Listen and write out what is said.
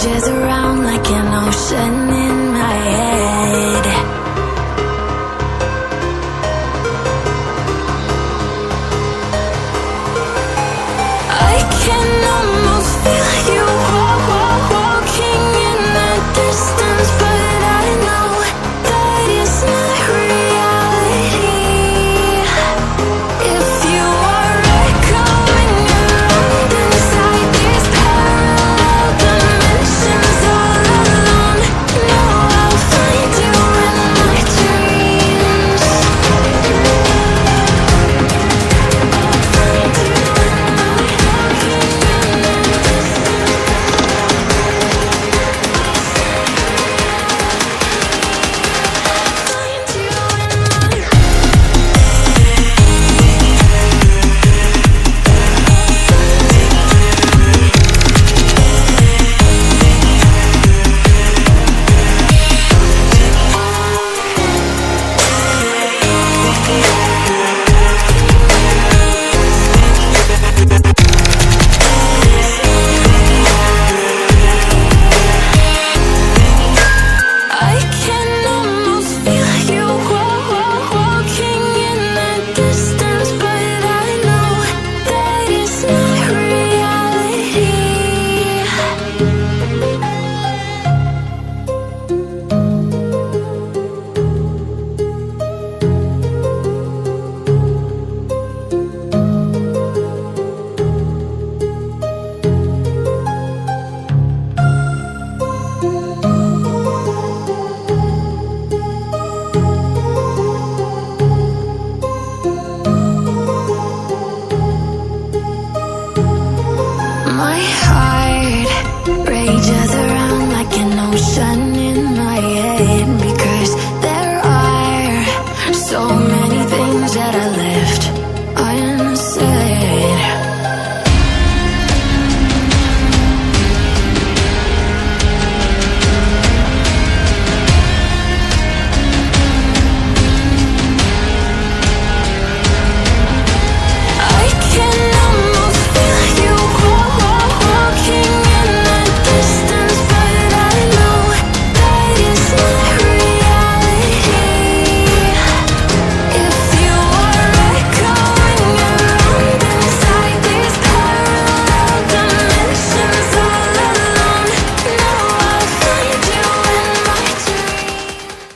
pictures around like an ocean in my head. I can almost feel you walking in the distance, but I know that it's not reality. If you are echoing around inside these parallel dimensions all alone, no, I'll find you in my dreams. I'll find you in my walking in the I can almost feel you walking in the distance, but I know that it's not reality. My heart